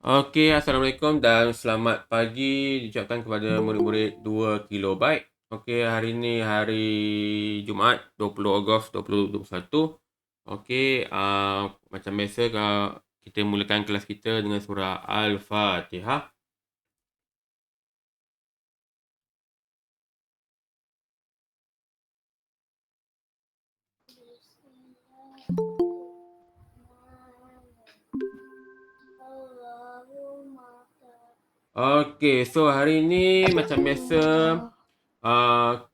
Okey, Assalamualaikum dan selamat pagi diucapkan kepada murid-murid 2 kilobyte. Okey, hari ni hari Jumaat 20 Ogos 2021. Okey, macam biasa kita mulakan kelas kita dengan surah Al-Fatihah. Okey, so hari ni macam biasa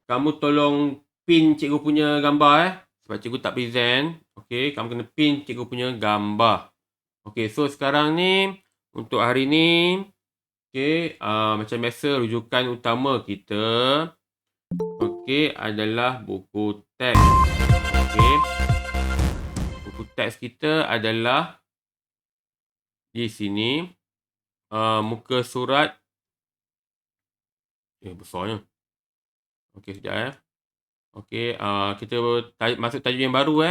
kamu tolong pin cikgu punya gambar sebab cikgu tak present. Okey, kamu kena pin cikgu punya gambar. Okey, so sekarang ni untuk hari ni macam biasa rujukan utama kita adalah buku teks. Okey. Buku teks kita adalah di sini. Muka surat besarnya. Okey, sekejap Okey, kita masuk tajuk yang baru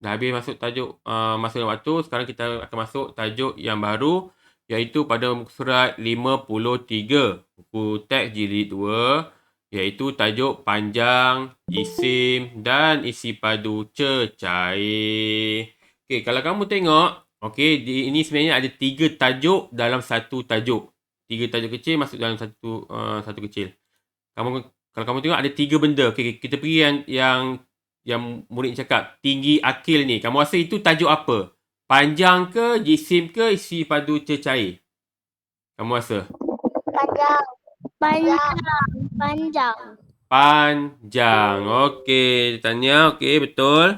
Dah habis masuk tajuk masa dan waktu. Sekarang kita akan masuk tajuk yang baru, iaitu pada muka surat 53. Buku teks jilid 2, iaitu tajuk panjang, isim dan isi padu cecair. Okey, kalau kamu tengok, ini sebenarnya ada 3 tajuk dalam satu tajuk. 3 tajuk kecil masuk dalam satu kecil. Kalau kamu tengok ada 3 benda. Okey, kita pergi yang murid cakap tinggi akil ni. Kamu rasa itu tajuk apa? Panjang ke, jisim ke, isi padu cecair? Kamu rasa? Panjang. Okey, tanya. Okey, betul.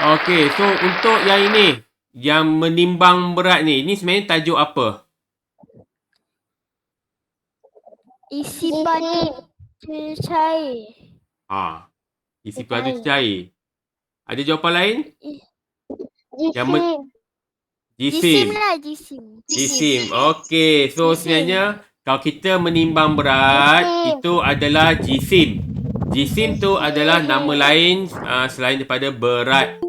Okey, so untuk yang ini, yang menimbang berat ni, ini sebenarnya tajuk apa? Isi padu cecair. Isi padu cecair. Ada jawapan lain? Jisim. Jisim. Okey, so sebenarnya kalau kita menimbang berat, itu adalah jisim. Jisim tu adalah nama lain selain daripada berat.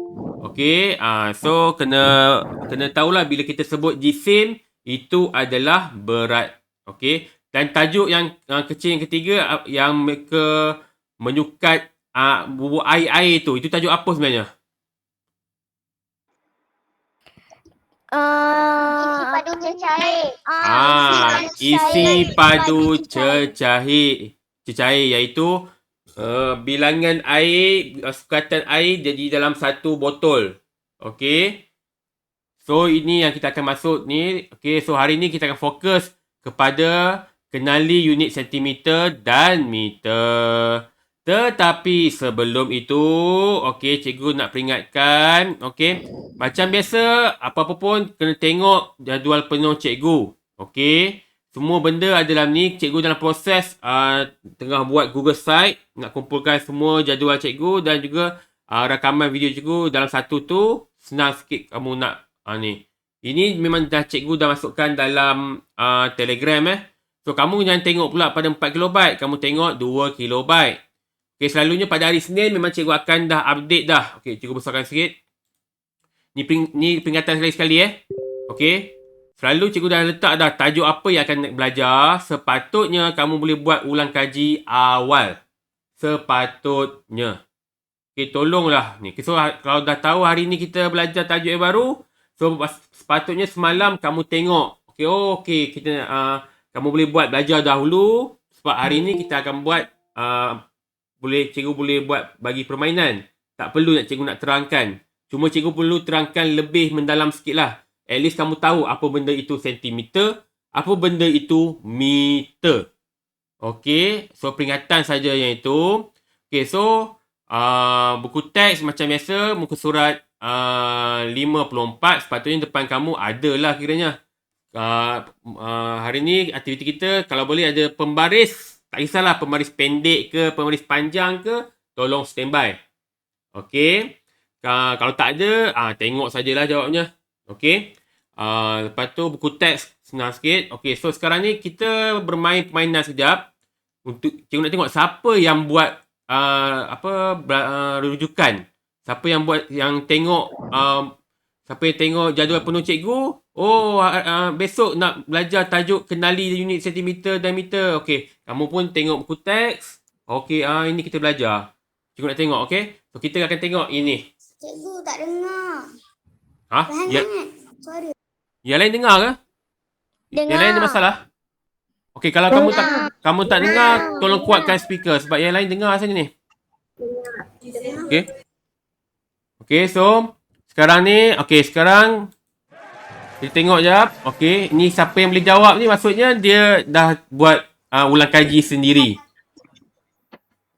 Okey, so kena tahulah bila kita sebut jisim, itu adalah berat. Okey, dan tajuk yang kecil yang ketiga yang mereka menyukat bubuk air tu, itu tajuk apa sebenarnya? Isi padu cecair. Isi padu cecair iaitu bilangan air, sukatan air jadi dalam satu botol. Okey. So ini yang kita akan masuk ni. Okey, so hari ni kita akan fokus kepada kenali unit sentimeter dan meter. Tetapi sebelum itu, cikgu nak peringatkan, macam biasa, apa-apa pun kena tengok jadual penuh cikgu. Semua benda ada dalam ni, cikgu dalam proses tengah buat Google Site, nak kumpulkan semua jadual cikgu dan juga rakaman video cikgu dalam satu tu, senang sikit kamu nak ni. Ini memang cikgu dah masukkan dalam Telegram So, kamu jangan tengok pula pada 4 kilobyte, kamu tengok 2 kilobyte. Selalunya pada hari Senin memang cikgu akan dah update dah. Cikgu besarkan sikit. Ni peringatan sekali-sekali Selalu cikgu dah letak dah tajuk apa yang akan belajar. Sepatutnya kamu boleh buat ulang kaji awal. Sepatutnya. Tolonglah ni. So, kalau dah tahu hari ni kita belajar tajuk yang baru, so sepatutnya semalam kamu tengok. Kita kamu boleh buat belajar dahulu sebab hari ni kita akan buat cikgu boleh buat bagi permainan. Tak perlu cikgu nak terangkan. Cuma cikgu perlu terangkan lebih mendalam sikit lah. At least kamu tahu apa benda itu sentimeter, apa benda itu meter. So peringatan saja yang itu. So buku teks macam biasa, muka surat 54, sepatutnya depan kamu ada lah kiranya. Hari ni aktiviti kita kalau boleh ada pembaris. Tak kisahlah pembaris pendek ke, pembaris panjang ke, tolong standby. Kalau tak ada, tengok sajalah jawabnya. Lepas tu buku teks senang sikit. So sekarang ni kita bermain permainan sekejap. Untuk cikgu nak tengok siapa yang buat rujukan. Siapa yang tengok jadual penuh cikgu, Oh, besok nak belajar tajuk kenali unit sentimeter dan meter. Okey, kamu pun tengok buku teks. Okey, ini kita belajar. Cikgu nak tengok, okey? So, kita akan tengok ini. Cikgu tak dengar. Ya, Suara. yang lain dengar ke? Yang lain ada masalah? Okey, kalau kamu tak dengar, tolong kuatkan speaker sebab yang lain dengar sini ni. Okey. Okey, so sekarang ni, sekarang kita tengok jap. Okey, ni siapa yang boleh jawab ni maksudnya dia dah buat ulang kaji sendiri.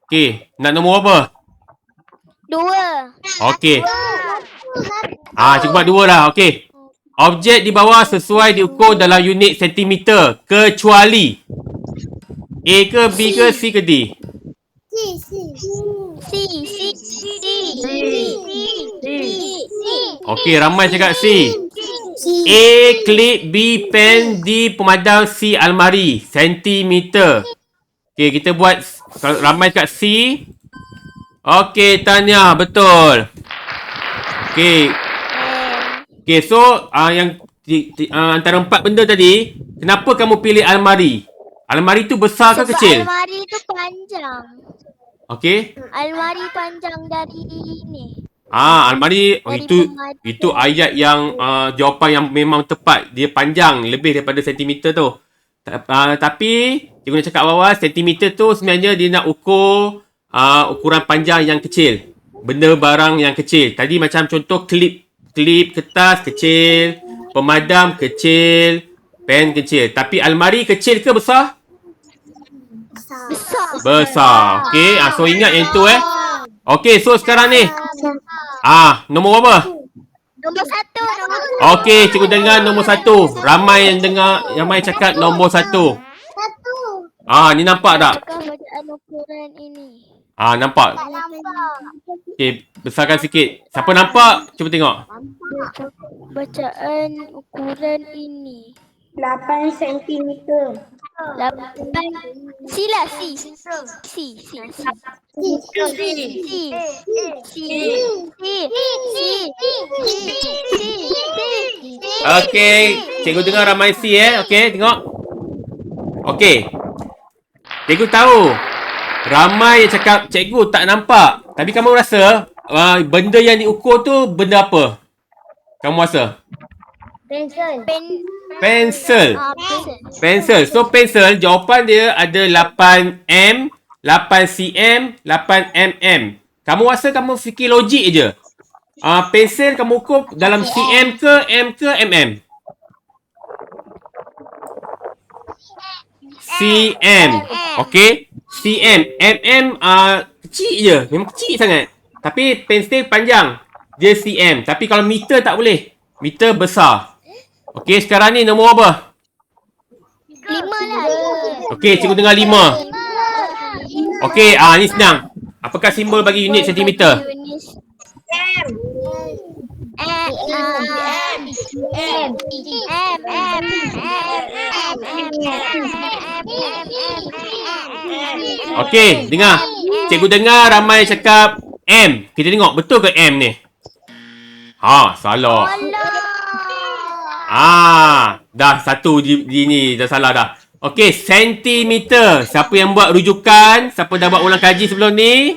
Okey, nak nombor apa? 2. Okey. Cikgu buat 2 dah. Okey. Objek di bawah sesuai diukur dalam unit sentimeter kecuali A ke B ke C ke D? Okey, ramai cakap C. A klip, B pen, D pemadam, C almari. Sentimeter. Okey, kita buat ramai cakap C. Okey, Tanya, betul. Okey. Okey, so yang antara 4 benda tadi, kenapa kamu pilih almari? Almari tu besar ke kecil? Almari tu panjang. Okey. Almari panjang dari ini. Almari Dari itu ayat yang jawapan yang memang tepat. Dia panjang lebih daripada sentimeter tu. Tapi cikgu nak cakap bawah sentimeter tu sebenarnya dia nak ukur ukuran panjang yang kecil. Benda barang yang kecil. Tadi macam contoh klip kertas kecil, pemadam kecil, pen kecil. Tapi almari kecil ke besar? Besar. Okey, so ingat yang tu Okey, so sekarang ni nombor apa? Nombor 1. Okey, cikgu dengar nombor 1. Ramai yang dengar, ramai cakap nombor 1. Ni nampak tak? Apakah bacaan ukuran ini? Nampak. Okey, besarkan sikit. Siapa nampak? Cuba tengok. Bacaan ukuran ini. 8 cm. 8. Sila C. Okey, cikgu dengar ramai C Okey, tengok. Okey. Cikgu tahu. Ramai yang cakap cikgu tak nampak. Tapi kamu rasa benda yang diukur tu benda apa? Kamu rasa? Pensel. Pensel. So pensel jawapan dia ada 8M, 8cm, 8mm. Kamu rasa kamu fikir logik je. Pensel kamu ukur dalam cm ke m ke mm? cm. Okey. cm. mm kecil je. Memang kecil sangat. Tapi pensel panjang. Dia cm. Tapi kalau meter tak boleh. Meter besar. Okey, sekarang ni nombor apa? 5 lah. Okey, cikgu dengar 5. Okey, ni senang. Apakah simbol bagi unit sentimeter? Okey, dengar. Cikgu dengar ramai cakap M. Kita tengok betul ke M ni? Salah. Dah satu di ni dah salah dah. Okey, sentimeter. Siapa yang buat rujukan? Siapa dah buat ulang kaji sebelum ni?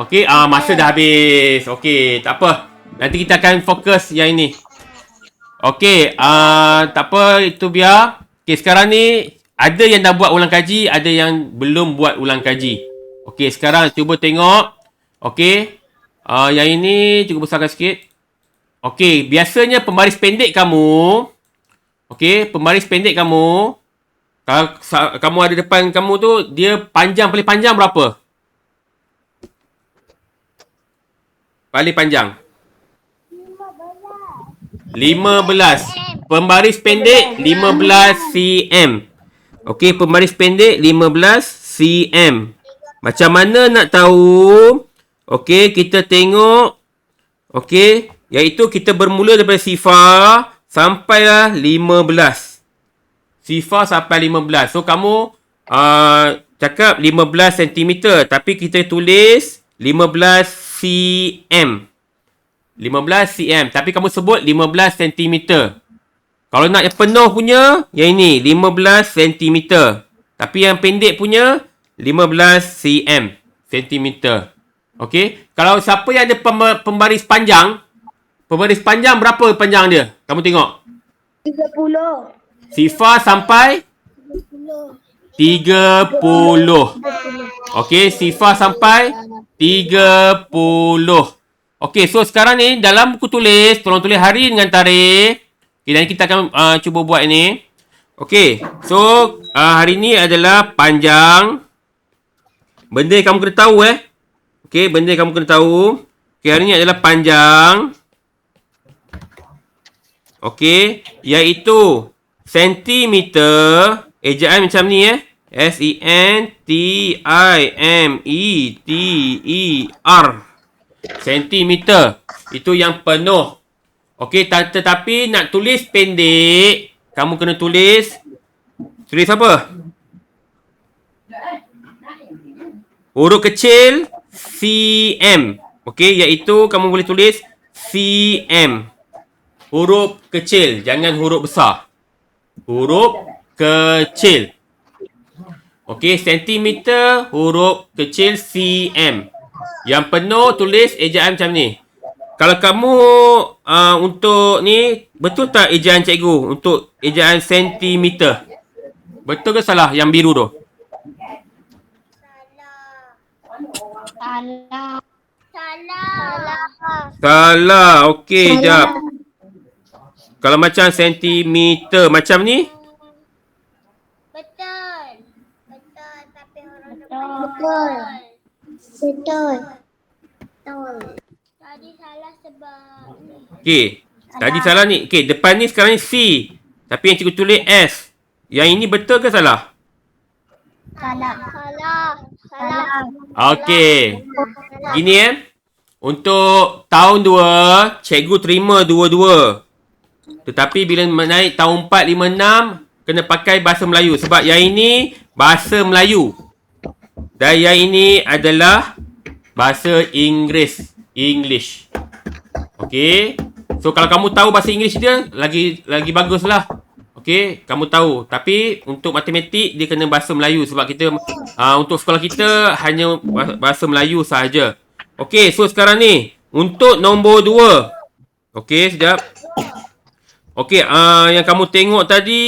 Okey, masa dah habis. Okey, tak apa. Nanti kita akan fokus yang ini. Okey, tak apa, itu biar. Okey, sekarang ni ada yang dah buat ulang kaji, ada yang belum buat ulang kaji. Okey, sekarang cuba tengok. Okey. Yang ini cuba besarkan sikit. Okey, biasanya pembaris pendek kamu. Okey, pembaris pendek kamu. Kalau kamu ada depan kamu tu, dia panjang, paling panjang berapa? Paling panjang. 15. Pembaris pendek 15 cm. Okey, pembaris pendek 15 cm. Macam mana nak tahu? Okey, kita tengok. Okey, iaitu kita bermula daripada sifar sampailah 15. Sifar sampai 15. So, kamu cakap 15 cm. Tapi kita tulis 15 cm. 15 cm. Tapi kamu sebut 15 cm. Kalau nak yang penuh punya, yang ini 15 cm. Tapi yang pendek punya 15 cm. Okey. Kalau siapa yang ada pembaris panjang, pembaris panjang berapa panjang dia? Kamu tengok. 30. Sifar sampai 30. Okey, sifar sampai 30. Okey, so sekarang ni dalam buku tulis, tolong tulis hari dengan tarikh. Okay, dan kita akan cuba buat ini. Okey, so hari ni adalah panjang. Benda yang kamu kena tahu Okey, benda yang kamu kena tahu. Okey, hari ni adalah panjang. Okey, iaitu sentimeter. Ejaan macam ni SENTIMETER. Sentimeter. Itu yang penuh. Okey, tetapi nak tulis pendek, kamu kena tulis apa? Huruf kecil cm. Okey, iaitu kamu boleh tulis cm. Huruf kecil, jangan huruf besar. Huruf kecil. Okey, sentimeter, huruf kecil cm. Yang penuh tulis ejaan macam ni. Kalau kamu untuk ni, betul tak ejaan cikgu untuk ejaan sentimeter? Betul ke salah yang biru tu? Salah. Okey, jap. Kalau macam sentimeter macam ni? Betul. Betul. Tapi orang Betul. Betul. tadi salah sebab ni. Okey. Tadi salah ni. Okey, depan ni sekarang ni C. Tapi yang cikgu tulis S. Yang ini betul ke salah? Salah. Okey. Gini untuk tahun 2, cikgu terima dua-dua. Tetapi bila naik tahun 4, 5, 6, kena pakai bahasa Melayu. Sebab yang ini bahasa Melayu. Dan yang ini adalah bahasa English. Okey. So kalau kamu tahu bahasa English dia, lagi baguslah. Okey, kamu tahu. Tapi untuk matematik dia kena bahasa Melayu sebab kita untuk sekolah kita hanya bahasa Melayu sahaja. Okey, so sekarang ni untuk nombor 2. Okey, sekejap. Okey, yang kamu tengok tadi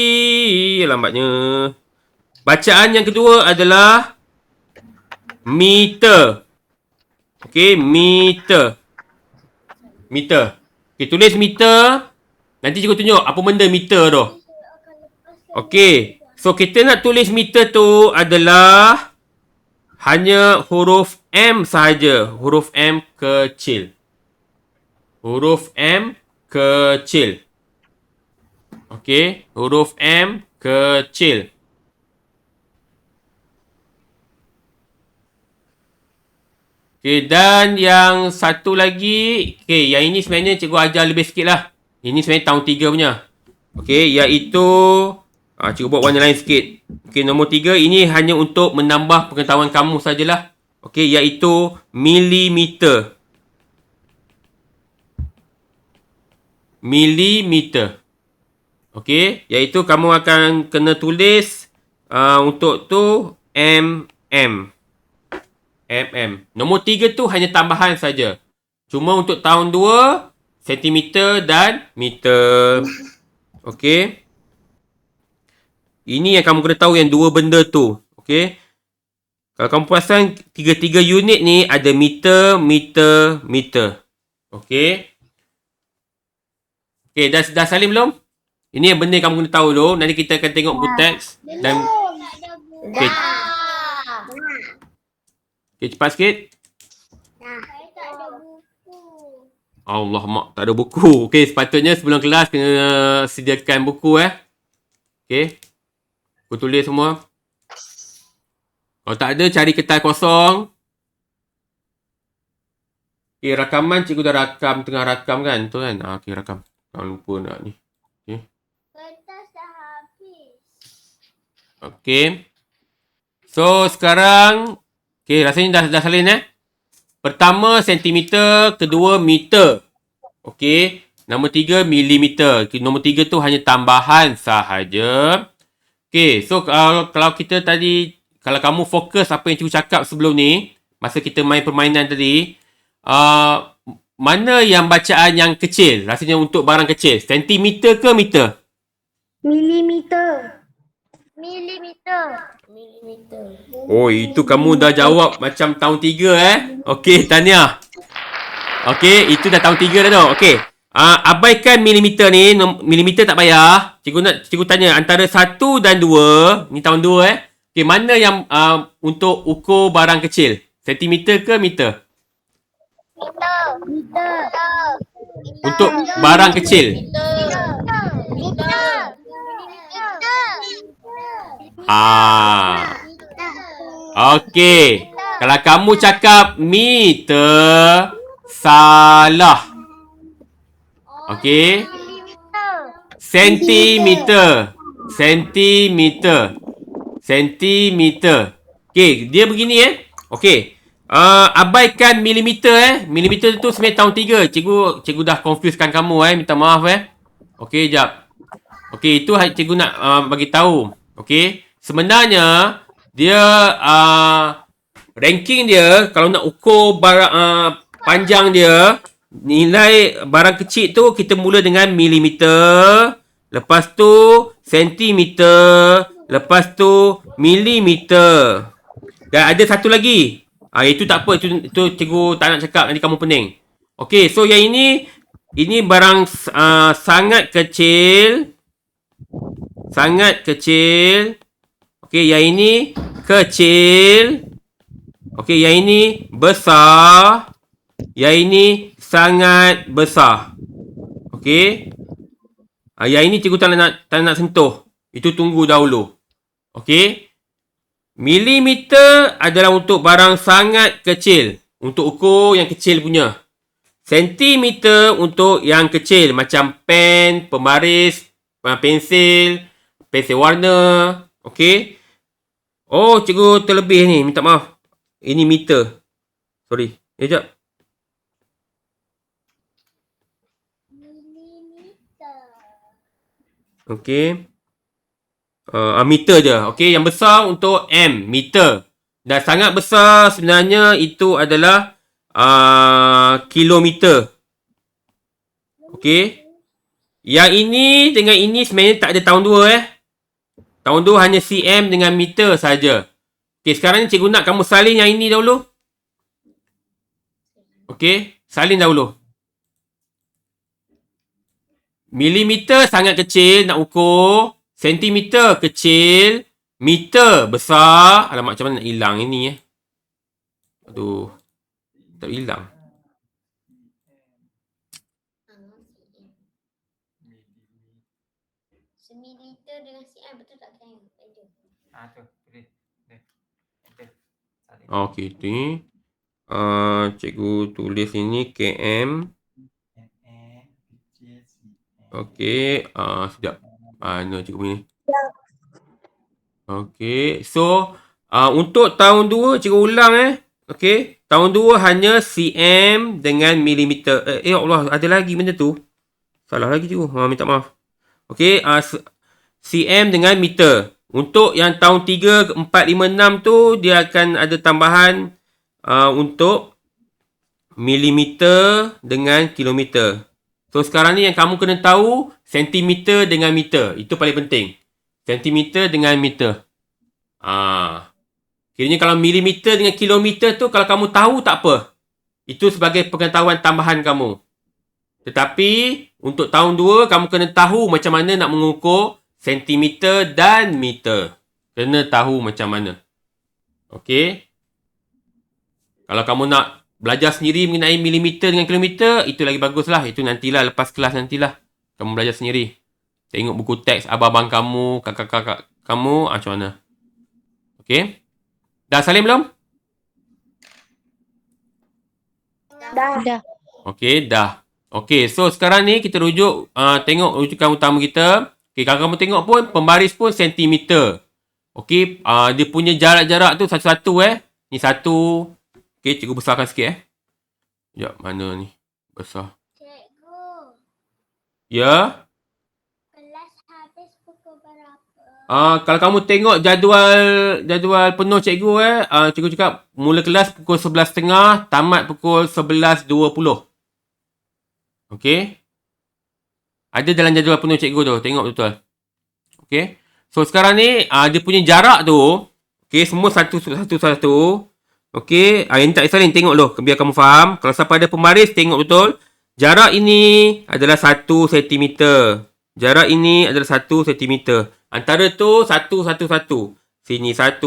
lambatnya. Bacaan yang kedua adalah meter. Okey, meter. Okey, tulis meter. Nanti cikgu tunjuk apa benda meter tu. Okey. So, kita nak tulis meter tu adalah hanya huruf M sahaja. Huruf M kecil. Huruf M kecil. Okey. Huruf M kecil. Okey. Dan yang satu lagi. Okey. Yang ini sebenarnya cikgu ajar lebih sikit lah. Ini sebenarnya tahun 3 punya. Okey. Iaitu cikgu buat warna lain sikit. Okey, nombor 3 ini hanya untuk menambah pengetahuan kamu sajalah. Okey, iaitu milimeter. Milimeter. Okey, iaitu kamu akan kena tulis untuk tu mm. Nombor 3 tu hanya tambahan saja. Cuma untuk tahun 2, sentimeter dan meter. Okey. Ini yang kamu kena tahu yang dua benda tu. Okey. Kalau kamu perasan, tiga-tiga unit ni ada meter. Okey. Okey, dah salin belum? Ini yang benda yang kamu kena tahu dulu. Nanti kita akan tengok buku teks. Dan okey. Okey, cepat sikit. Saya tak ada buku. Allah, mak tak ada buku. Okey, sepatutnya sebelum kelas kena sediakan buku Okey. Aku tulis semua. Kalau tak ada, cari kertas kosong. Okey, rakaman cikgu dah rakam. Tengah rakam kan? Tu kan? Okey, rakam. Jangan lupa nak ni. Okey. Kertas dah habis. Okey. So, sekarang. Okey, rasanya dah salin Pertama, sentimeter. Kedua, meter. Okey. Nombor 3 milimeter. Nombor 3 tu hanya tambahan sahaja. Okay, so kalau kita tadi, kalau kamu fokus apa yang cikgu cakap sebelum ni, masa kita main permainan tadi, mana yang bacaan yang kecil? Rasanya untuk barang kecil. Sentimeter ke meter? Milimeter. Oh, itu kamu dah jawab macam tahun 3 Okey, tahniah. Okey, itu dah tahun 3 dah tu. Okey. Abaikan milimeter ni, milimeter tak payah. Cikgu tanya antara 1 dan 2, ni tahun 2 Okey, mana yang untuk ukur barang kecil? Sentimeter ke meter? Untuk barang kecil. Okey. Kalau kamu cakap meter, salah. Okey. Sentimeter. Okey, dia begini Okey. Abaikan milimeter Milimeter tu sebenarnya tahun 3. Cikgu dah confusekan kamu minta maaf Okey, jap. Okey, itu cikgu nak bagi tahu. Okey. Sebenarnya dia ranking dia kalau nak ukur barang panjang dia, nilai barang kecil tu kita mula dengan milimeter, lepas tu sentimeter, lepas tu milimeter. Dan ada satu lagi. Itu tak apa, itu cikgu tak nak cakap, nanti kamu pening. Okey, so yang ini barang sangat kecil. Sangat kecil. Okey, yang ini kecil. Okey, yang ini besar. Yang ini sangat besar. Okey. Yang ini cikgu tak nak sentuh. Itu tunggu dahulu. Okey. Milimeter adalah untuk barang sangat kecil. Untuk ukur yang kecil punya. Sentimeter untuk yang kecil. Macam pen, pembaris, pensil warna. Okey. Oh, cikgu terlebih ni. Minta maaf. Ini meter. Sorry. Sekejap. Okey. Meter je. Okey, yang besar untuk M, meter. Dan sangat besar sebenarnya itu adalah kilometer. Okey. Yang ini dengan ini sebenarnya tak ada tahun 2 Tahun 2 hanya cm dengan meter saja. Okey, sekarang ni cikgu nak kamu salin yang ini dahulu. Okey, salin dahulu. Milimeter sangat kecil nak ukur. Sentimeter kecil. Meter besar. Alamak, macam mana nak hilang ini Aduh. Tak hilang. Semiliter dengan cm betul tak kan? Okey, ni. Cikgu tulis ini km. Okey, sekejap. Mana cikgu punya ni? Okey, so untuk tahun 2 cikgu ulang Okey, tahun 2 hanya cm dengan milimeter. Ya Allah, ada lagi benda tu. Salah lagi cikgu. Minta maaf. Okey, cm dengan meter. Untuk yang tahun 3, 4, 5, 6 tu dia akan ada tambahan untuk milimeter dengan kilometer. So sekarang ni yang kamu kena tahu sentimeter dengan meter. Itu paling penting. Sentimeter dengan meter. Kiranya kalau milimeter dengan kilometer tu kalau kamu tahu tak apa. Itu sebagai pengetahuan tambahan kamu. Tetapi untuk tahun 2 kamu kena tahu macam mana nak mengukur sentimeter dan meter. Kena tahu macam mana. Okey. Kalau kamu nak belajar sendiri mengenai milimeter dengan kilometer, itu lagi baguslah. Itu nantilah, lepas kelas nantilah. Kamu belajar sendiri. Tengok buku teks abang-abang kamu, kakak-kakak kamu, macam mana. Okey. Dah salin belum? Dah. Okey, dah. Okey, so sekarang ni kita rujuk, tengok rujukan utama kita. Okey, kalau kamu tengok pun, pembaris pun sentimeter. Okey, dia punya jarak-jarak tu satu-satu Ni satu. Okey, cikgu besarkan sikit Sekejap, mana ni? Besar. Cikgu. Ya. Kelas habis pukul berapa? Kalau kamu tengok jadual penuh cikgu cikgu cakap mula kelas pukul 11.30, tamat pukul 11.20. Okey. Ada dalam jadual penuh cikgu tu, tengok betul. Okey. So sekarang ni dia punya jarak tu, okey, semua satu. Okey, yang tak saling tengok dulu biar kamu faham. Kalau siapa ada pembaris tengok betul. Jarak ini adalah 1 cm. Jarak ini adalah 1 cm. Antara tu 1. Sini 1.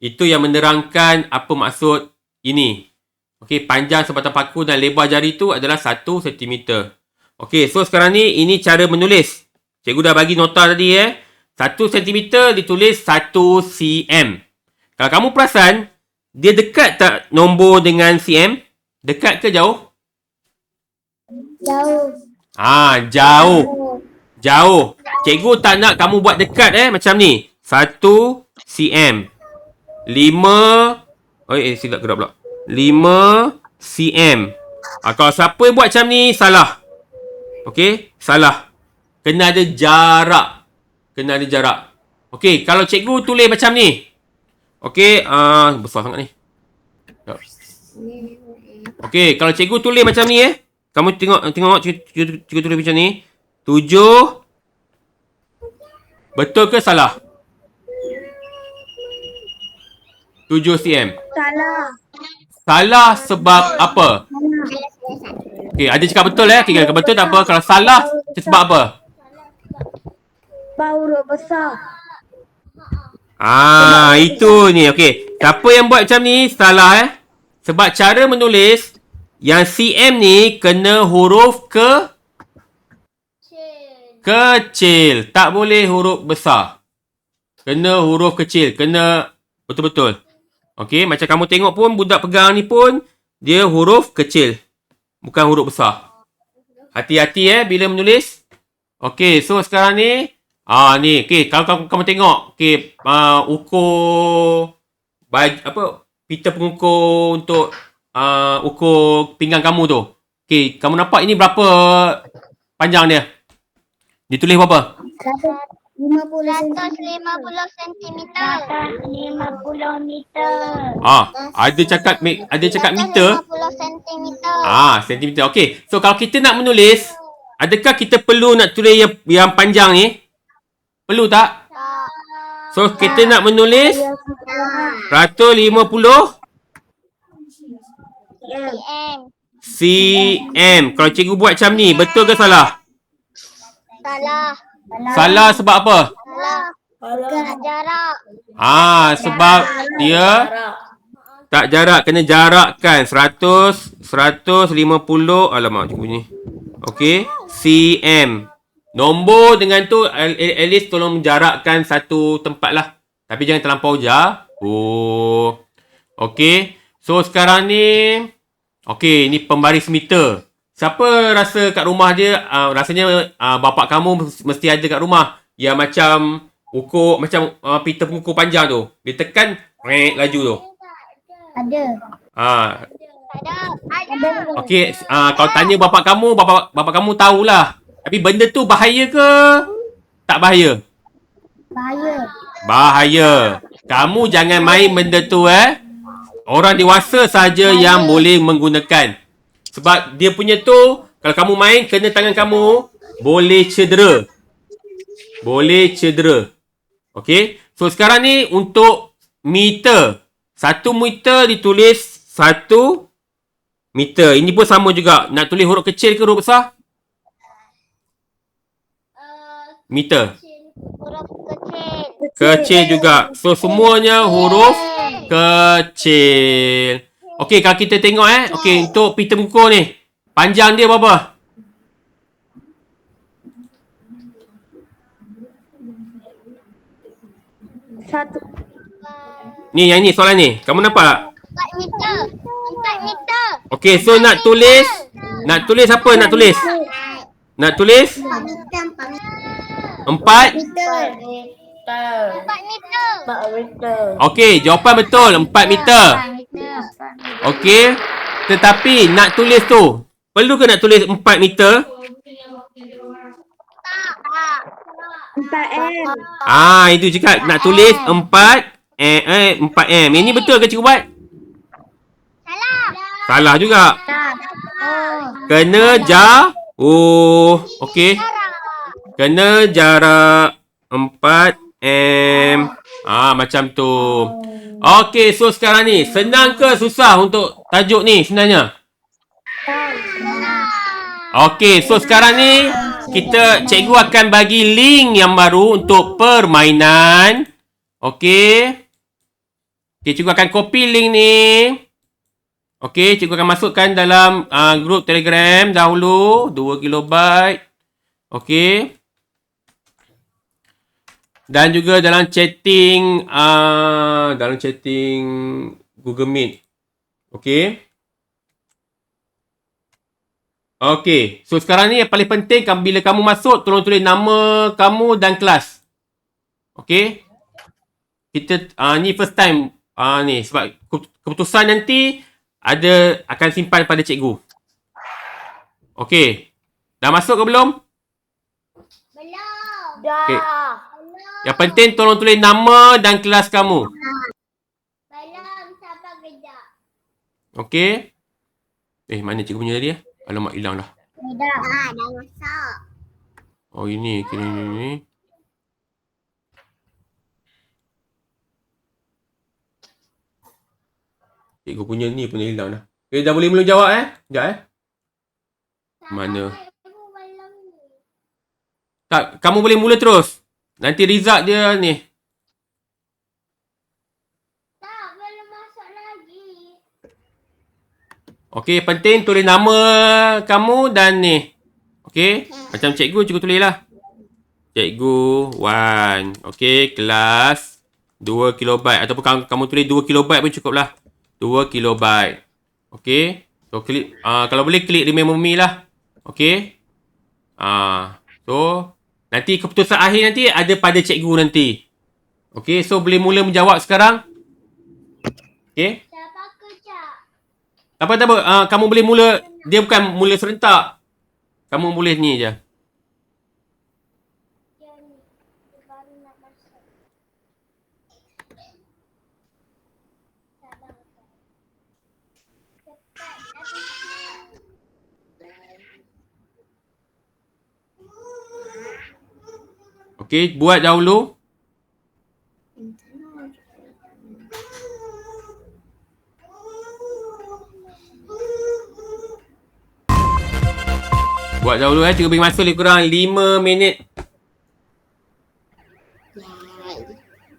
Itu yang menerangkan apa maksud ini. Okey, panjang sebatang paku dan lebar jari tu adalah 1 cm. Okey, so sekarang ni ini cara menulis. Cikgu dah bagi nota tadi 1 cm ditulis 1 cm. Kalau kamu perasan, dia dekat tak nombor dengan cm? Dekat ke jauh? Jauh. Jauh. Jauh. Cikgu tak nak kamu buat dekat macam ni. 1 cm. 5 silap gerak pula. 5 cm. Kalau siapa buat macam ni salah. Okey, salah. Kena ada jarak. Okey, kalau cikgu tulis macam ni. Okey, besar sangat ni. Okey, kalau cikgu tulis macam ni kamu tengok cikgu tulis macam ni. 7. Betul ke salah? 7 cm. Salah sebab apa? Okey, ada cakap betul Okey, kalau betul tak apa. Kalau salah sebab apa? Huruf besar. Itu ni. Okey. Siapa yang buat macam ni salah Sebab cara menulis yang cm ni kena huruf kecil. Tak boleh huruf besar. Kena huruf kecil. Kena betul-betul. Okey, macam kamu tengok pun budak pegang ni pun dia huruf kecil. Bukan huruf besar. Hati-hati bila menulis. Okey, so sekarang ni ni, okey, kalau kamu tengok, okey, ukur pita pengukur untuk ukur pinggang kamu tu. Okey, kamu nampak ini berapa panjang dia? Ditulis berapa? 150 cm. 150 meter. Ada cakap meter. 150 cm. Sentimeter. Okey, so kalau kita nak menulis, adakah kita perlu nak tulis yang panjang ni? Perlu tak? So, kita nak menulis 150 cm. Kalau cikgu buat macam ni, betul ke salah? Salah sebab apa? Tak jarak. Sebab dia tak jarak. Kena jarakkan. 150. Alamak, cikgu ni. Okey. cm. Nombor dengan tu at least tolong jarakkan satu tempat lah. Tapi jangan terlampau jauh. Okey. So sekarang ni. Okey, ni pembaris meter. Siapa rasa kat rumah dia, rasanya bapak kamu mesti ada kat rumah. Yang macam ukur, macam pita pengukur panjang tu. Dia tekan, laju tu. Ada. Okey, kalau tanya bapak kamu tahulah. Tapi benda tu bahaya ke? Tak bahaya? Bahaya. Kamu jangan main benda tu Orang dewasa saja yang boleh menggunakan. Sebab dia punya tu, kalau kamu main, kena tangan kamu, boleh cedera. Okey? So sekarang ni untuk meter. 1 meter ditulis 1 meter. Ini pun sama juga. Nak tulis huruf kecil ke huruf besar? Meter. Huruf kecil. Kecil juga. So semuanya huruf kecil. Okey, kalau kita tengok okey, untuk pita pengukur ni, panjang dia berapa? Satu. Ni, yang ni, soalan ni. Kamu nampak? 4 meter. 4 meter. Okey, so nak tulis apa nak tulis? Nak tulis? 4? 4 meter. Okey, jawapan betul. 4 meter. Okey. Tetapi nak tulis tu, Perlu ke nak tulis 4 meter? 4M. Itu cakap nak tulis 4M. Ini betul ke cikgu buat? Salah. Salah juga. Oh. Kena okey. Kena jarak 4M. Macam tu. Okey, so sekarang ni senang ke susah untuk tajuk ni sebenarnya? Okey, so sekarang ni cikgu akan bagi link yang baru untuk permainan. Okey. Cikgu akan copy link ni. Okey, cikgu akan masukkan dalam grup Telegram dahulu 2 kilobyte. Okey. Dan juga dalam chatting Google Meet. Okey. Okey, so sekarang ni yang paling penting bila kamu masuk, tolong tulis nama kamu dan kelas. Okey. Kita ni first time ni sebab keputusan nanti akan simpan pada cikgu. Okey. Dah masuk ke belum? Belum. Okey. Yang penting tolong tulis nama dan kelas kamu. Belum. Sabar kejap. Okey. Mana cikgu punya tadi? Alamak, hilang dah. Dah masuk. Oh, ini. Ini. Cikgu punya ni pun hilang dah. Okay, dah boleh mula jawab Sekejap Mana? Tak, kamu boleh mula terus. Nanti result dia ni. Tak, belum masuk lagi. Okey, penting tulis nama kamu dan ni. Okey, macam cikgu tulis lah. Cikgu 1. Okey, kelas 2 kilobyte. Ataupun kamu tulis 2 kilobyte pun cukup lah. 2 kilobyte. Okey. So, klik, kalau boleh klik remember me lah. Okey. So, nanti keputusan akhir nanti ada pada cikgu nanti. Okey, so boleh mula menjawab sekarang. Okey. Sabar kejap. Tak apa. Kamu boleh mula. Dia bukan mula serentak. Kamu boleh ni je. Yang ni. Baru nak masuk. Sabar. Cepat. Okey, buat dahulu. Buat dahulu cikgu bagi masa lebih kurang 5 minit.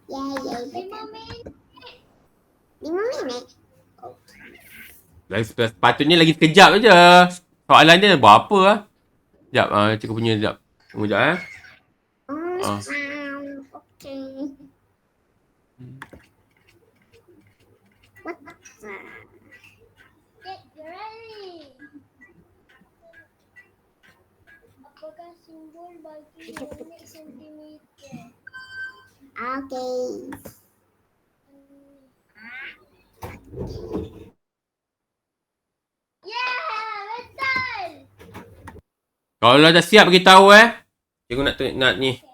5 minit. Sepatutnya lagi sekejap je. Soalan dia berapa lah. Sekejap, cikgu punya sekejap. Tunggu sekejap Okay. What? Get ready. Apakah simbol bagi unit sentimeter? Okay. Yeah, betul. Kalau dah siap beritahu cikgu nak ni.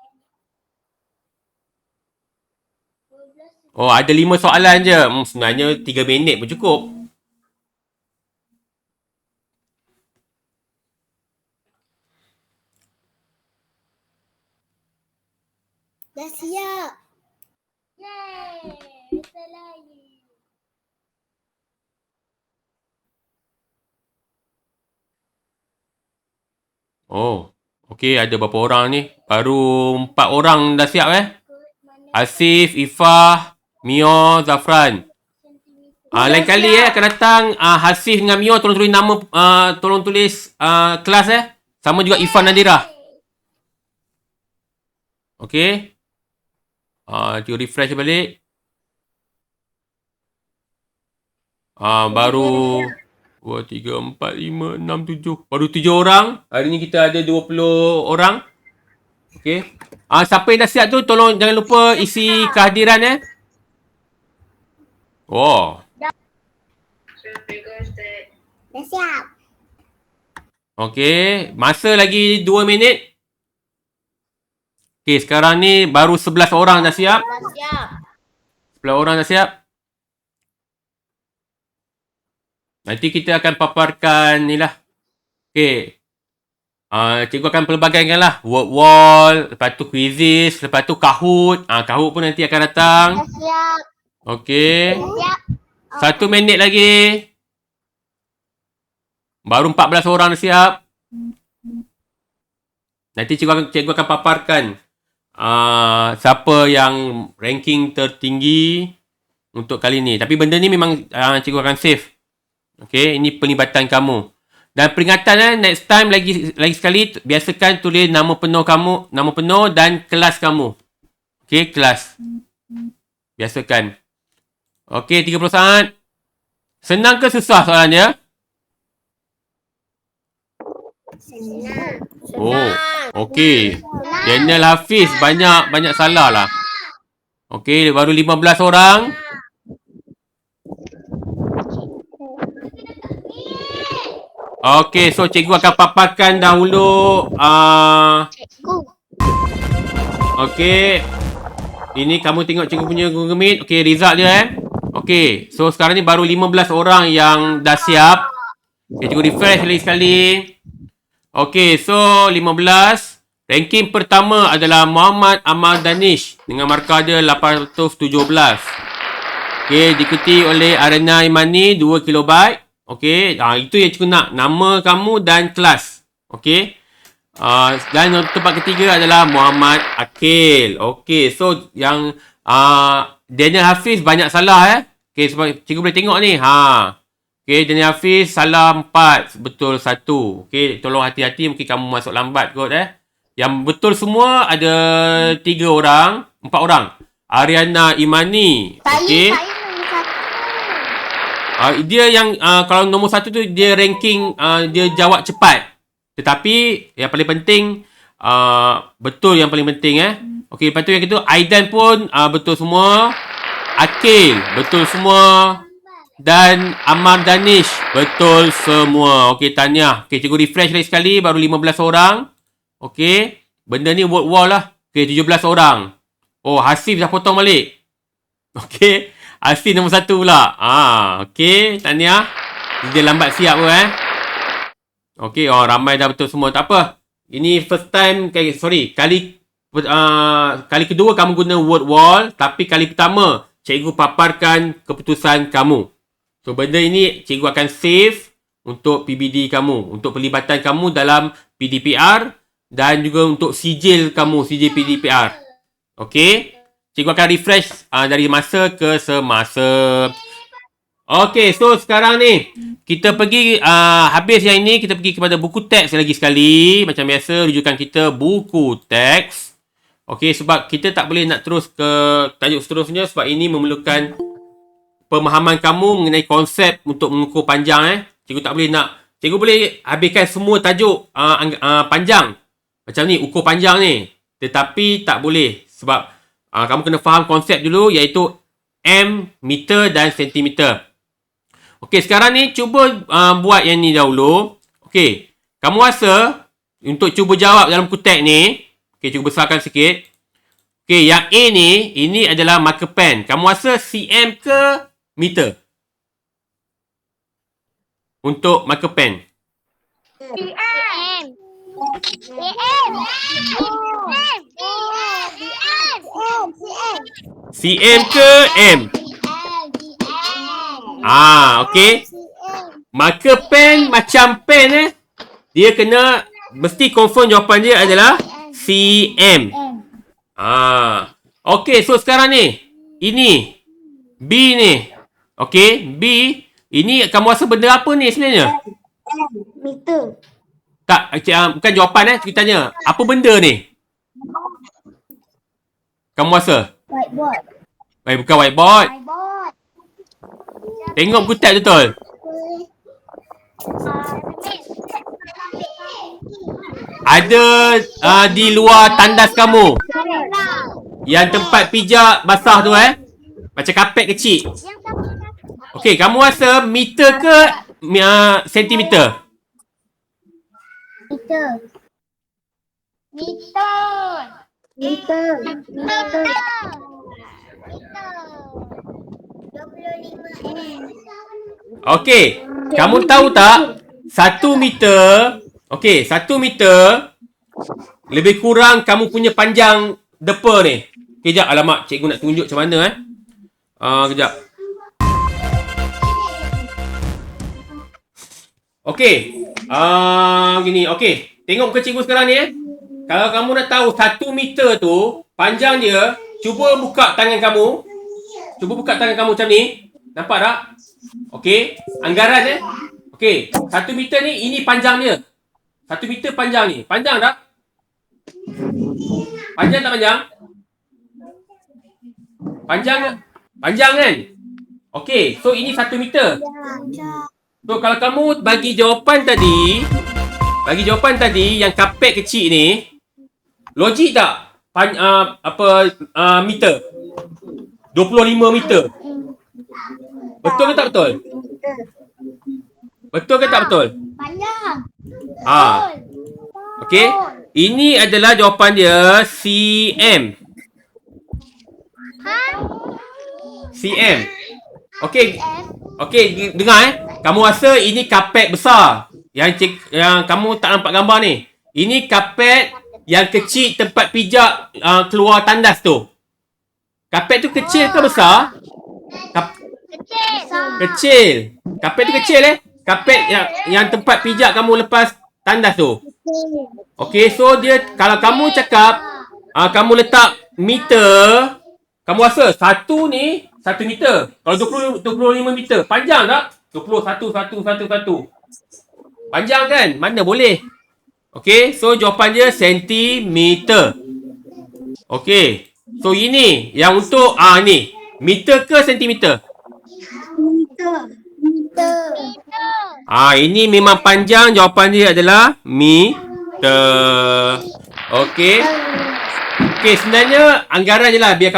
Oh, ada 5 soalan je. Sebenarnya 3 minit pun cukup. Dah siap. Yeay, betul lagi. Oh, okey, ada berapa orang ni? Baru 4 orang dah siap Asif, Ifah, Mio, Zafran. Lain kali akan datang Hasif dengan Mio, tolong tulis nama, tolong tulis kelas Sama juga Ifah Nadira. Okey. Cuba refresh balik. Baru 2, 3, 4, 5, 6, 7. Baru 7 orang. Hari ni kita ada 20 orang. Okey. Siapa yang dah siap tu, tolong jangan lupa isi kehadiran Oh. Dah siap. Okey, masa lagi 2 minit. Okey, sekarang ni baru 11 orang dah siap. Dah siap. 11 orang dah siap. Nanti kita akan paparkan ni lah. Okey. Cikgu akan pelbagaikan lah. Word wall, lepas tu quizzes, lepas tu Kahoot. Kahoot pun nanti akan datang. Dah siap. Okey. Siap. 1 minit lagi. Baru 14 orang dah siap. Nanti cikgu akan paparkan siapa yang ranking tertinggi untuk kali ni. Tapi benda ni memang cikgu akan save. Okey, ini pelibatan kamu. Dan peringatan next time lagi sekali biasakan tulis nama penuh kamu, nama penuh dan kelas kamu. Okey, kelas. Biasakan. Okey, 30 saat. Senang ke susah soalan dia? Senang. Oh, okey. Daniel Hafiz banyak salah lah. Okey, baru 15 orang. Okey, so cikgu akan paparkan dahulu. Cikgu. Okey. Ini kamu tengok cikgu punya Google Meet. Okey, result dia Okey, so sekarang ni baru 15 orang yang dah siap. Okay, cikgu refresh lagi sekali. Okey, so 15. Ranking pertama adalah Muhammad Amal Danish dengan markah dia 817. Okey, diikuti oleh Arena Imani 2 kilobyte. Okey, itu yang cikgu nak. Nama kamu dan kelas. Okey. Dan tempat ketiga adalah Muhammad Akil. Okey, so yang Daniel Hafiz banyak salah Okey, sebab cikgu boleh tengok ni. Okey, Daniel Hafiz salah 4, betul 1. Okey, tolong hati-hati, mungkin kamu masuk lambat kot Yang betul semua ada 3 orang, 4 orang. Ariana Imani. Okey. Saya nombor 1. Dia yang kalau nombor 1 tu dia ranking dia jawab cepat. Tetapi yang paling penting betul yang paling penting Okey, lepas tu yang kedua Aidan pun betul semua. Akil betul semua. Dan Amar Danish betul semua. Okey, tahniah. Okey, cikgu refresh lagi sekali, baru 15 orang. Okey, benda ni word wall lah. Okey, 17 orang. Oh, Hasif dah potong balik. Okey, Hasif nombor 1 pula. Okey, tahniah. Dia lambat siap pun Okey, ramai dah betul semua. Tak apa. Ini first time, kali kedua kamu guna word wall, tapi kali pertama cikgu paparkan keputusan kamu. So, benda ini cikgu akan save untuk PBD kamu, untuk pelibatan kamu dalam PDPR dan juga untuk sijil kamu, sijil PDPR. Okey? Cikgu akan refresh dari masa ke semasa. Okey, so sekarang ni kita pergi habis yang ini, kita pergi kepada buku teks lagi sekali. Macam biasa, rujukan kita buku teks. Okey, sebab kita tak boleh nak terus ke tajuk seterusnya sebab ini memerlukan pemahaman kamu mengenai konsep untuk mengukur panjang Cikgu tak boleh nak, cikgu boleh habiskan semua tajuk panjang. Macam ni, ukur panjang ni. Tetapi tak boleh sebab kamu kena faham konsep dulu, iaitu M, meter dan sentimeter. Okey, sekarang ni cuba buat yang ni dahulu. Okey, kamu rasa untuk cuba jawab dalam kutek ni. Okey, cuba besarkan sikit. Okey, yang A ni, ini adalah marker pen. Kamu rasa cm ke meter? Untuk marker pen. CM. cm ke M? Okey. Marker pen macam pen dia kena mesti confirm jawapan dia adalah cm. Okey, so sekarang ni ini B ni. Okey, B ini kamu rasa benda apa ni sebenarnya? Meter. Tak, bukan jawapan kita tanya. Apa benda ni? Kamu rasa? Whiteboard. Bukan whiteboard. Tengok buku teks betul. Ada di luar tandas kamu. Yang tempat pijak basah tu macam kapet kecil. Okey, kamu rasa meter ke sentimeter? Meter. Meter. Meter. Meter. 25 mm. Okey. Kamu tahu tak? 1 meter. Okey, 1 meter. Lebih kurang kamu punya panjang depa ni. Okey, jap. Alamak, cikgu nak tunjuk macam mana kejap. Okey. Gini. Okey. Tengok muka cikgu sekarang ni Kalau kamu nak tahu 1 meter tu panjang dia, cuba buka tangan kamu. Cuba buka tangan kamu macam ni. Nampak tak? Okey. Anggaran Okey. 1 meter ni, ini panjang dia. 1 meter panjang ni. Panjang tak? Panjang tak panjang? Panjang tak? Panjang kan? Okey. So, ini 1 meter. So, kalau kamu bagi jawapan tadi yang kapet kecil ni, logik tak? Meter. 25 meter. Betul ke tak betul? Betul ke tak betul? Panjang. Okey. Ini adalah jawapan dia cm. cm. Okey. Okey, dengar Kamu rasa ini kapet besar. Yang kamu tak nampak gambar ni. Ini kapet yang kecil tempat pijak keluar tandas tu. Kapet tu kecil ke besar? Kecil. Kapet tu kecil Kapet yang tempat pijak kamu lepas tandas tu. Okey, so dia kalau kamu cakap kamu letak meter, kamu rasa 1 ni 1 meter. Kalau 25 meter, panjang tak? 21. Panjang kan? Mana boleh. Okey, so jawapan dia sentimeter. Okey. So ini yang untuk ni. Meter ke sentimeter? Meter. Ini memang panjang. Jawapan dia adalah meter. Okey. Okey, sebenarnya anggaran je lah biar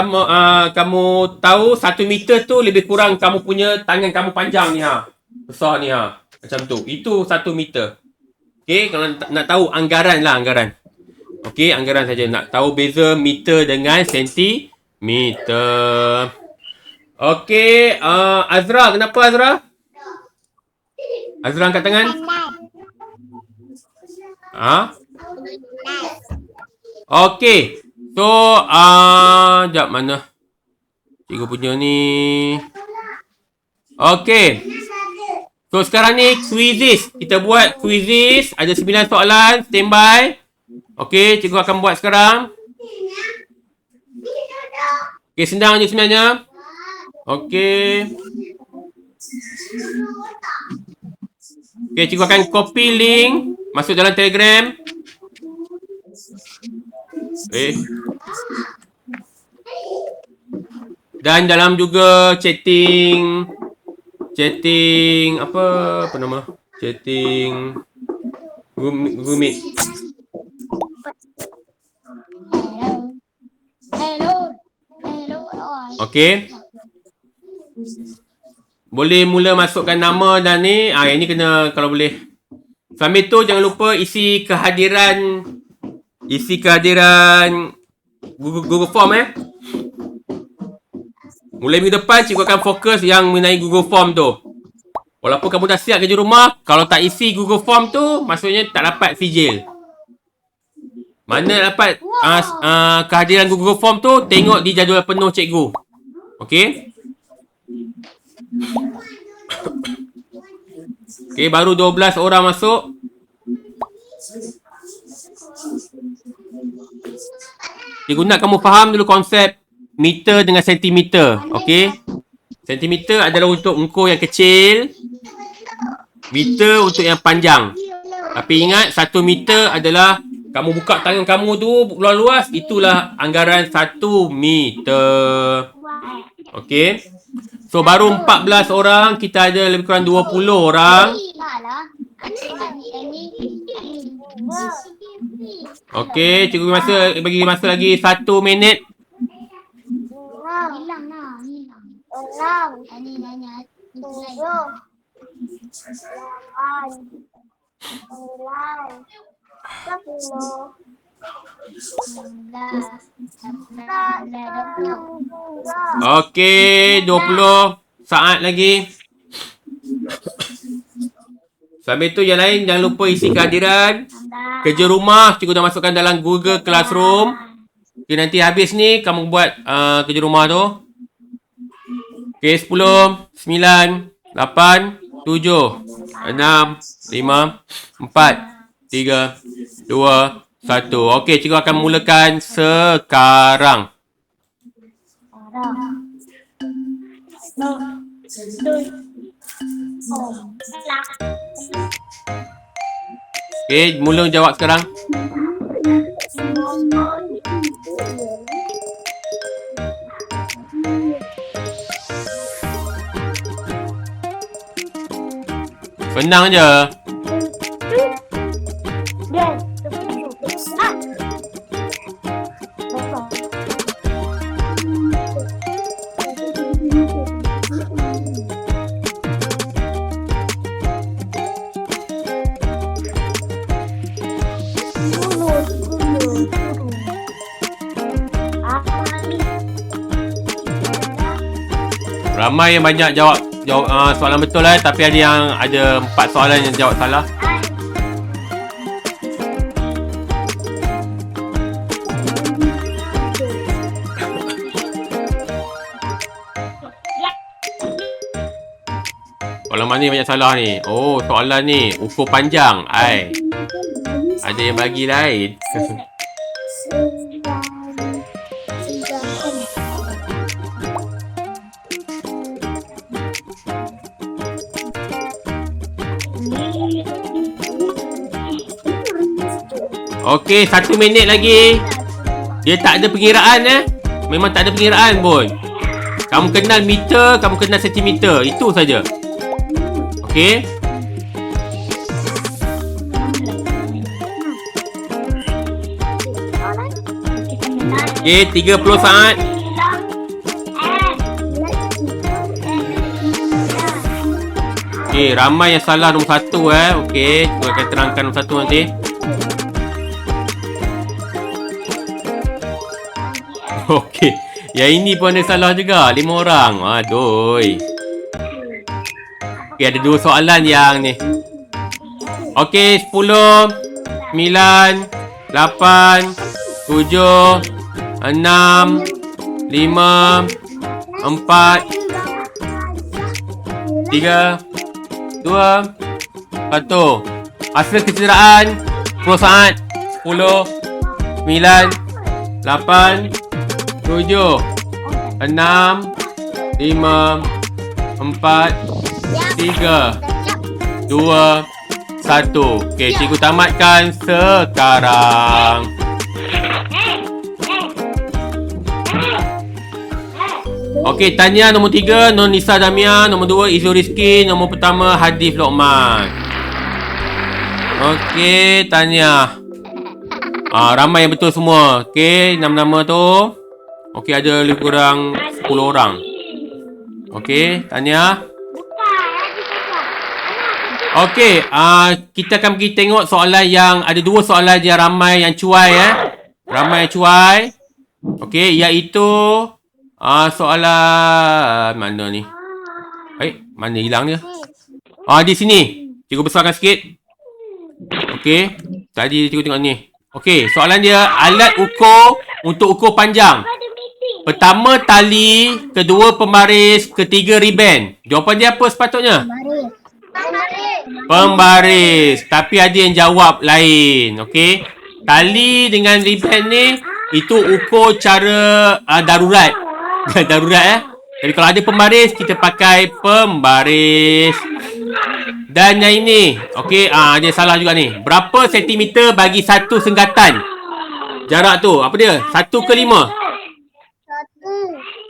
kamu tahu 1 meter tu lebih kurang kamu punya tangan kamu panjang ni besar ni macam tu. Itu 1 meter. Okey, kalau nak tahu anggaran. Okey, anggaran saja. Nak tahu beza meter dengan sentimeter. Okey, Azra, kenapa Azra? Azra angkat tangan. Okey. So, jap mana? Cikgu punya ni. Okey. So, sekarang ni quizzes. Kita buat quizzes. Ada 9 soalan. Standby. Okey, cikgu akan buat sekarang. Okey, senang je sebenarnya. Okey. Okey, cikgu akan copy link. Masuk dalam Telegram. Dan dalam juga chatting apa nama? Chatting Google Meet. Hello. Okey. Boleh mula masukkan nama dan ni. Yang ni kena kalau boleh. Sambil tu jangan lupa isi kehadiran Google Form Mulai minggu depan cikgu akan fokus yang mengenai Google Form tu. Walaupun kamu dah siap kerja rumah, kalau tak isi Google Form tu, maksudnya tak dapat sijil. Mana dapat kehadiran Google Form tu, tengok di jadual penuh cikgu. Okey? Okey, baru 12 orang masuk. Cikgu nak kamu faham dulu konsep meter dengan sentimeter. Okey? Sentimeter adalah untuk engkau yang kecil. Meter untuk yang panjang. Tapi ingat, 1 meter adalah kamu buka tangan kamu tu luas-luas, itulah anggaran 1 meter. Okey? So, baru 14 orang. Kita ada lebih kurang 20 orang. Okey, cikgu bagi masa lagi 1 minit. Okey, 20 saat lagi. Sambil tu yang lain jangan lupa isi kehadiran. Kerja rumah cikgu dah masukkan dalam Google Classroom. Okay, nanti habis ni kamu buat kerja rumah tu. Okay, 10, 9, 8, 7, 6, 5, 4, 3, 2, 1. Okey, cikgu akan mulakan sekarang. Okey, mula jawab sekarang. Senang je. Ramai yang banyak jawab soalan betul tapi ada yang ada 4 soalan yang jawab salah. Soalan mana yang banyak salah ni? Oh, soalan ni ukur panjang. Ada yang bagi lain. Okey, 1 minit lagi. Dia tak ada pengiraan Memang tak ada pengiraan pun. Kamu kenal meter, kamu kenal sentimeter. Itu saja. Okey. Okey, 30 saat. Okey, ramai yang salah nombor 1 Okey, kita akan terangkan nombor 1 nanti. Okey. Yang ini pun ada salah juga. 5 orang. Aduh. Okey, ada 2 soalan yang ni. Okey, 10, 9, 8, 7, 6, 5, 4, 3, 2, 1. Hasil kecederaan 10 saat. 10, 9, 8, 7, 6, 5, 4, 3, 2, 1. Okey, cikgu tamatkan sekarang. Okey, Tania nombor 3, Nur Nisa Damia, nombor 2 Izul Rizki, nombor pertama Hadif Lokman. Okey, Tania. Ramai yang betul semua. Okey, nama-nama tu. Okey, ada lebih kurang 10 orang. Okey, Tania. Okey, kita akan pergi tengok soalan yang ada 2 soalan yang ramai yang cuai Ramai yang cuai. Okey, iaitu soalan mana ni? Mana hilang dia? Di sini. Cikgu besarkan sikit. Okey, tadi cikgu tengok ni. Okey, soalan dia alat ukur untuk ukur panjang. Pertama tali, kedua pembaris, ketiga riben. Jawapan dia apa sepatutnya? Pembaris. Tapi ada yang jawab lain. Okey. Tali dengan riben ni itu ukur cara darurat. Darurat Tapi kalau ada pembaris, kita pakai pembaris. Dan yang ini, okey, dia salah juga ni. Berapa sentimeter bagi satu senggatan? Jarak tu, apa dia? 1 ke 5?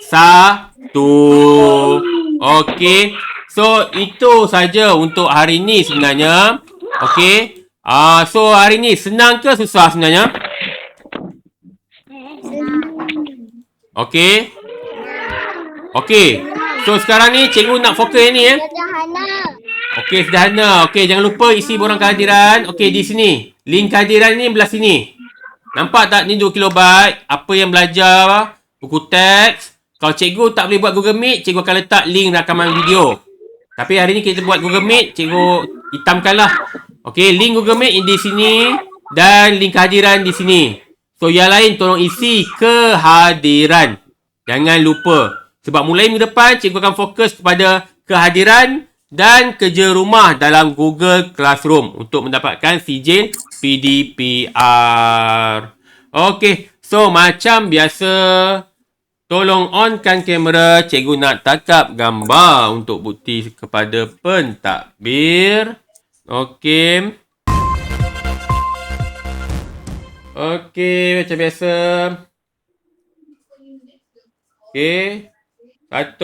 1. Okey. So, itu saja untuk hari ni sebenarnya. Okey. So, hari ni senang ke susah sebenarnya? Okey. Okey. So, sekarang ni cikgu nak fokus yang ni Sederhana. Okey, sederhana. Okey, jangan lupa isi borang kehadiran. Okey, di sini. Link kehadiran ni belah sini. Nampak tak ni 2 kilobyte? Apa yang belajar, buku teks. Kalau cikgu tak boleh buat Google Meet, cikgu akan letak link rakaman video. Tapi hari ni kita buat Google Meet, cikgu hitamkanlah. Okey, link Google Meet di sini dan link kehadiran di sini. So yang lain tolong isi kehadiran. Jangan lupa. Sebab mulai minggu depan, cikgu akan fokus kepada kehadiran dan kerja rumah dalam Google Classroom untuk mendapatkan sijil PDPR. Okey, so macam biasa, tolong onkan kamera, cikgu nak tangkap gambar untuk bukti kepada pentadbir. Okey. Okey, macam biasa. Okey. 1,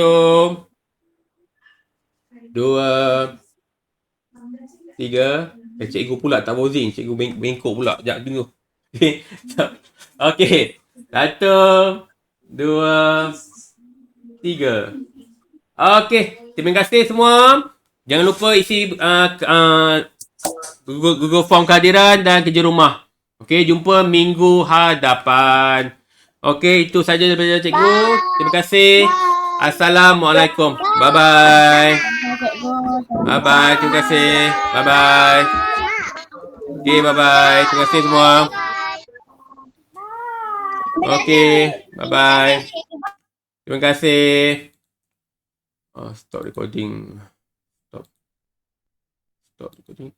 2, 3. Cikgu pula tak posing. Cikgu bengkok pula. Sekejap tunggu. Okey. 1, 2, 3. Okey. Terima kasih semua. Jangan lupa isi Google Form kehadiran dan kerja rumah. Okey, jumpa minggu hadapan. Okey, itu saja daripada cikgu. Terima kasih. Assalamualaikum. Bye-bye. Bye-bye. Terima kasih. Bye-bye. Okey, bye-bye. Terima kasih semua. Okey, bye-bye. Terima kasih. Oh, stop recording. Stop recording.